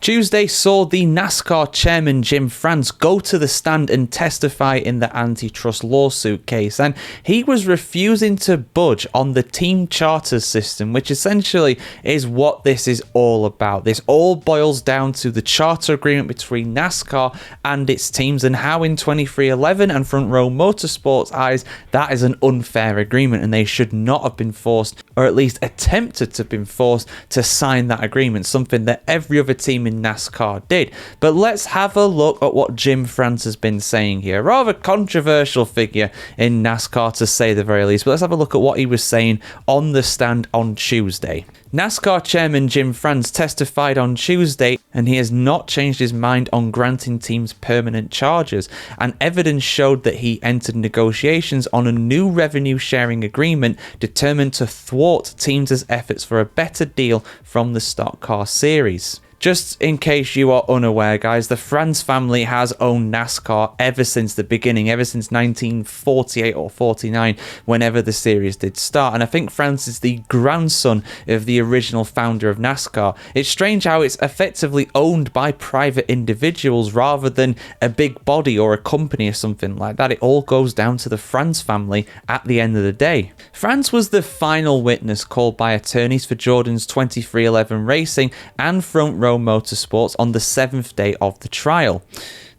Tuesday saw the NASCAR Chairman Jim France go to the stand and testify in the antitrust lawsuit case, and he was refusing to budge on the team charters system, which essentially is what this is all about. This all boils down to the charter agreement between NASCAR and its teams, and how in 2311 and Front Row Motorsports' eyes that is an unfair agreement and they should not have been forced, or at least attempted to have been forced, to sign that agreement, something that every other team in NASCAR did. But let's have a look at what Jim France has been saying here. Rather controversial figure in NASCAR, to say the very least, but let's have a look at what he was saying on the stand on Tuesday. NASCAR Chairman Jim France testified on Tuesday, and he has not changed his mind on granting teams permanent charges, and evidence showed that he entered negotiations on a new revenue sharing agreement determined to thwart teams' efforts for a better deal from the stock car series. Just in case you are unaware, guys, the France family has owned NASCAR ever since the beginning, ever since 1948 or 49, whenever the series did start. And I think France is the grandson of the original founder of NASCAR. It's strange how it's effectively owned by private individuals rather than a big body or a company or something like that. It all goes down to the France family at the end of the day. France was the final witness called by attorneys for Jordan's 2311 Racing and Front Row Motorsports on the 7th day of the trial.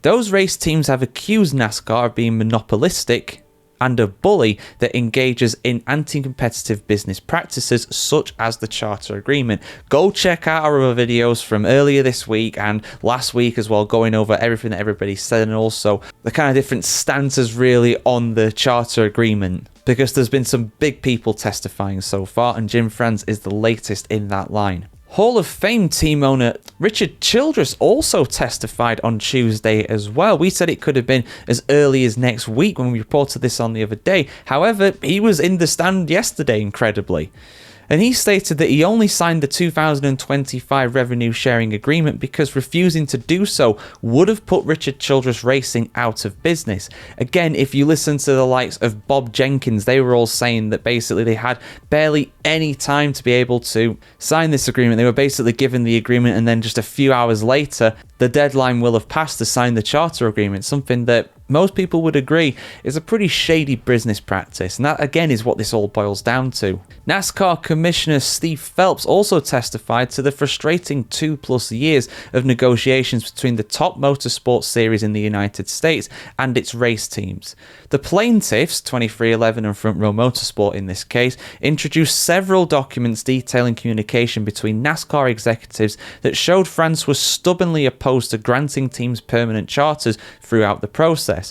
Those race teams have accused NASCAR of being monopolistic and a bully that engages in anti-competitive business practices such as the charter agreement. Go check out our other videos from earlier this week and last week as well, going over everything that everybody said and also the kind of different stances really on the charter agreement, because there's been some big people testifying so far, and Jim France is the latest in that line. Hall of Fame team owner Richard Childress also testified on Tuesday as well. We said it could have been as early as next week when we reported this on the other day. However, he was in the stand yesterday, incredibly. And he stated that he only signed the 2025 revenue sharing agreement because refusing to do so would have put Richard Childress Racing out of business. Again, if you listen to the likes of Bob Jenkins, they were all saying that basically they had barely any time to be able to sign this agreement. They were basically given the agreement and then just a few hours later, the deadline will have passed to sign the charter agreement, something that most people would agree is a pretty shady business practice, and that again is what this all boils down to. NASCAR Commissioner Steve Phelps also testified to the frustrating 2+ years of negotiations between the top motorsport series in the United States and its race teams. The plaintiffs, 2311 and Front Row Motorsport in this case, introduced several documents detailing communication between NASCAR executives that showed France was stubbornly opposed to granting teams permanent charters throughout the process.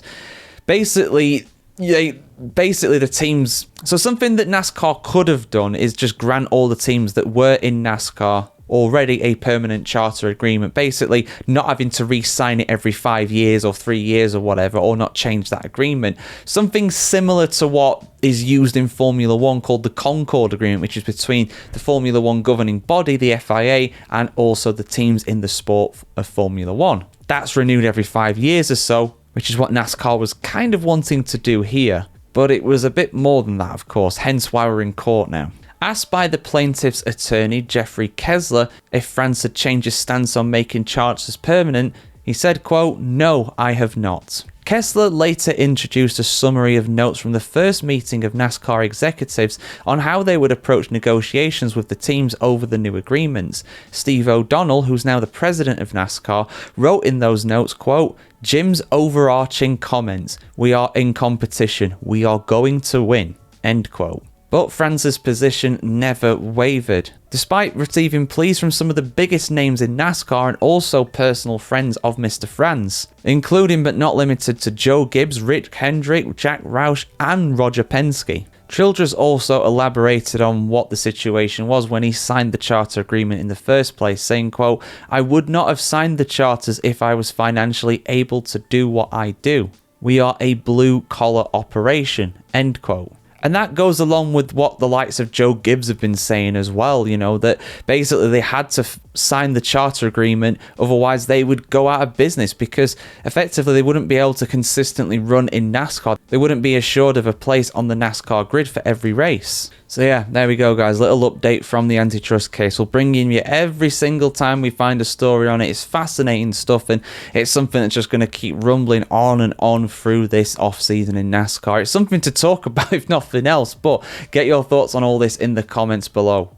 Basically the teams, so something that NASCAR could have done is just grant all the teams that were in NASCAR already a permanent charter agreement, basically not having to re-sign it every 5 years or 3 years or whatever, or not change that agreement. Something similar to what is used in Formula One called the Concord Agreement, which is between the Formula One governing body, the FIA, and also the teams in the sport of Formula One. That's renewed every 5 years or so, which is what NASCAR was kind of wanting to do here. But it was a bit more than that, of course, hence why we're in court now. Asked by the plaintiff's attorney, Jeffrey Kessler, if France had changed his stance on making charters permanent, he said, quote, "No, I have not." Kessler later introduced a summary of notes from the first meeting of NASCAR executives on how they would approach negotiations with the teams over the new agreements. Steve O'Donnell, who's now the president of NASCAR, wrote in those notes, quote, "Jim's overarching comments, we are in competition, we are going to win," end quote. But France's position never wavered. Despite receiving pleas from some of the biggest names in NASCAR and also personal friends of Mr. France, including but not limited to Joe Gibbs, Rick Hendrick, Jack Roush, and Roger Penske. Childress also elaborated on what the situation was when he signed the charter agreement in the first place, saying, quote, "I would not have signed the charters if I was financially able to do what I do. We are a blue-collar operation," end quote. And that goes along with what the likes of Joe Gibbs have been saying as well, you know, that basically they had to sign the charter agreement, otherwise they would go out of business because effectively they wouldn't be able to consistently run in NASCAR. They wouldn't be assured of a place on the NASCAR grid for every race. So yeah, there we go, guys. Little update from the antitrust case. We'll bring in you every single time we find a story on it. It's fascinating stuff, and it's something that's just going to keep rumbling on and on through this off-season in NASCAR. It's something to talk about, if nothing else. But get your thoughts on all this in the comments below.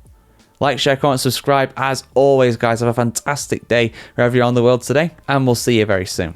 Like, share, comment, subscribe. As always, guys, have a fantastic day wherever you're on the world today, and we'll see you very soon.